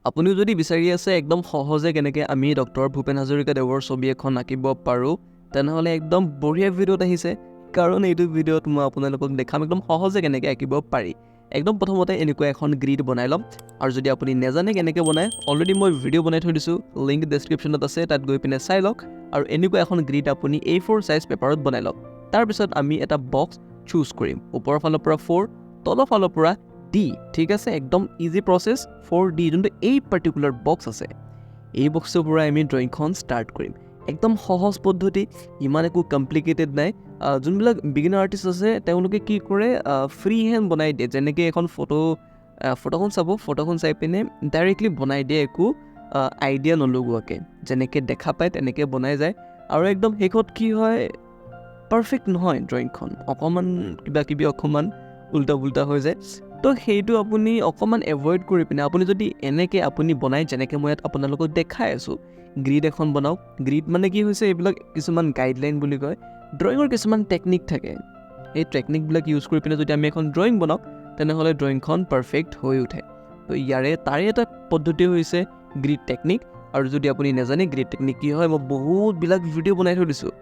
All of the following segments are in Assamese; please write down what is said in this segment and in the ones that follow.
আপুনিও যদি বিচাৰি আছে একদম সহজে কেনেকৈ আমি ডক্টৰ ভূপেন হাজৰিকা দেৱৰ ছবি এখন আঁকিব পাৰোঁ, তেনেহ'লে একদম বঢ়িয়া ভিডিঅ'ত আহিছে। কাৰণ এইটো ভিডিঅ'ত মই আপোনালোকক দেখাম একদম সহজে কেনেকৈ আঁকিব পাৰি। একদম প্ৰথমতে এনেকুৱা এখন গ্ৰীড বনাই ল'ম। আৰু যদি আপুনি নাজানে কেনেকৈ বনায়, অলৰেডি মই ভিডিঅ' বনাই থৈ দিছোঁ, লিংক ডেছক্ৰিপশ্যনত আছে, তাত গৈ পিনে চাই লওক। আৰু এনেকুৱা এখন গ্ৰীড আপুনি A4 চাইজ পেপাৰত বনাই লওক। তাৰপিছত আমি এটা বক্স চুজ কৰিম, ওপৰৰ ফালৰ পৰা 4, তলৰ ফালৰ পৰা D, ঠিক আছে। একদম ইজি প্ৰচেছ। 4D যোনটো এই পাৰ্টিকুলাৰ বক্স আছে, এই বক্সটোৰ পৰা আমি ড্ৰয়িংখন ষ্টাৰ্ট কৰিম। একদম সহজ পদ্ধতি, ইমান একো কমপ্লিকেটেড নাই। যোনবিলাক বিগিনাৰ আৰ্টিষ্ট আছে তেওঁলোকে কি কৰে, ফ্ৰী হেণ্ড বনাই দিয়ে। যেনেকৈ এখন ফটোখন চাব, ফটোখন চাই পিনে ডাইৰেক্টলি বনাই দিয়ে, একো আইডিয়া নলগোৱাকৈ। যেনেকৈ দেখা পায় তেনেকৈ বনাই যায়। আৰু একদম শেষত কি হয়, পাৰফেক্ট নহয় ড্ৰয়িংখন, অকণমান কিবা অকণমান উল্টা পুল্টা হৈ যায়। তো সেইটো আপুনি অকণমান এভইড কৰি পিনে আপুনি যদি এনেকৈ আপুনি বনাই, যেনেকৈ মই ইয়াত আপোনালোকক দেখাই আছোঁ, গ্ৰীড এখন বনাওক। গ্ৰীড মানে কি হৈছে, এইবিলাক কিছুমান গাইডলাইন বুলি কয়। ড্ৰয়িঙৰ কিছুমান টেকনিক থাকে, এই টেকনিকবিলাক ইউজ কৰি পিনে যদি আমি এখন ড্ৰয়িং বনাওঁ, তেনেহ'লে ড্ৰয়িংখন পাৰফেক্ট হৈ উঠে। তো তাৰে এটা পদ্ধতি হৈছে গ্ৰীড টেকনিক। আৰু যদি আপুনি নাজানে গ্ৰীড টেকনিক কি হয়, মই বহুতবিলাক ভিডিঅ' বনাই থৈ দিছোঁ।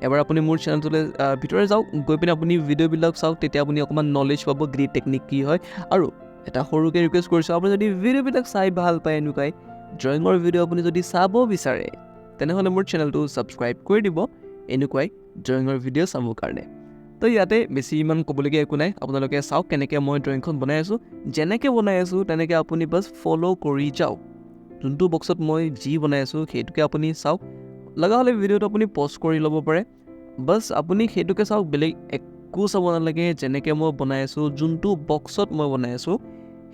এবাৰ আপুনি মোৰ চেনেলটোলৈ ভিতৰে যাওক, গৈ পিনে আপুনি ভিডিঅ'বিলাক চাওক, তেতিয়া আপুনি অকণমান নলেজ পাব গ্ৰীড টেকনিক কি হয়। আৰু এটা সৰুকৈ ৰিকুৱেষ্ট কৰিছোঁ, আপুনি যদি ভিডিঅ'বিলাক চাই ভাল পায়, এনেকুৱাই ড্ৰয়িঙৰ ভিডিঅ' আপুনি যদি চাব বিচাৰে, তেনেহ'লে মোৰ চেনেলটো ছাবস্ক্ৰাইব কৰি দিব, এনেকুৱাই ড্ৰয়িঙৰ ভিডিঅ' চাবৰ কাৰণে। তো ইয়াতে বেছি ইমান ক'বলগীয়া একো নাই, আপোনালোকে চাওক কেনেকৈ মই ড্ৰয়িংখন বনাই আছোঁ। যেনেকৈ বনাই আছোঁ তেনেকৈ আপুনি বাছ ফ'ল' কৰি যাওক। যোনটো বক্সত মই যি বনাই আছোঁ সেইটোকে আপুনি চাওক। লগা হ'লে ভিডিঅ'টো আপুনি পজ কৰি ল'ব পাৰে, বাছ আপুনি সেইটোকে চাওক, বেলেগ একো চাব নালাগে। যেনেকৈ মই বনাই আছোঁ, যোনটো বক্সত মই বনাই আছোঁ,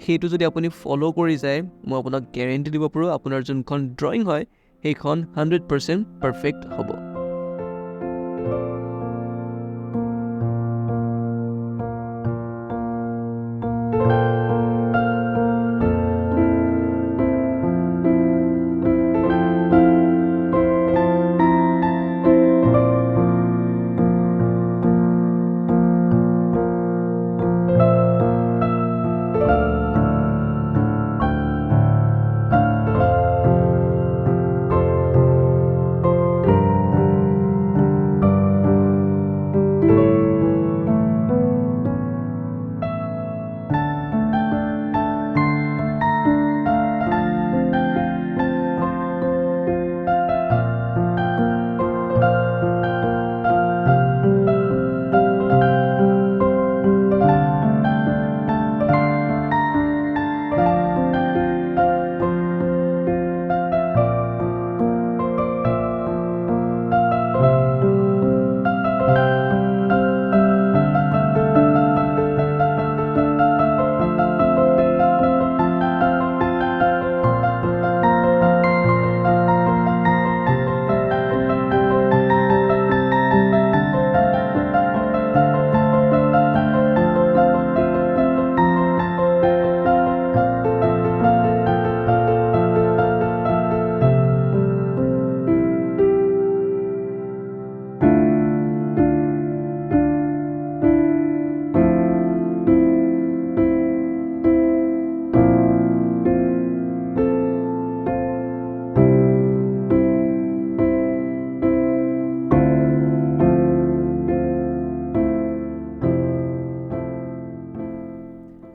সেইটো যদি আপুনি ফ'ল' কৰি যায়, মই আপোনাক গেৰেণ্টি দিব পাৰোঁ আপোনাৰ যোনখন ড্ৰয়িং হয় সেইখন 100% পাৰফেক্ট হ'ব।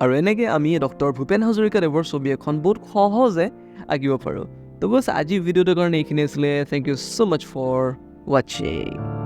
আৰু এনেকৈ আমি ডক্টৰ ভূপেন হাজৰিকা দেৱৰ ছবি এখন বহুত সহজে আঁকিব পাৰোঁ। তো বছ আজি ভিডিঅ'টোৰ কাৰণে এইখিনি আছিলে। Thank you so' much for ৱাচিং।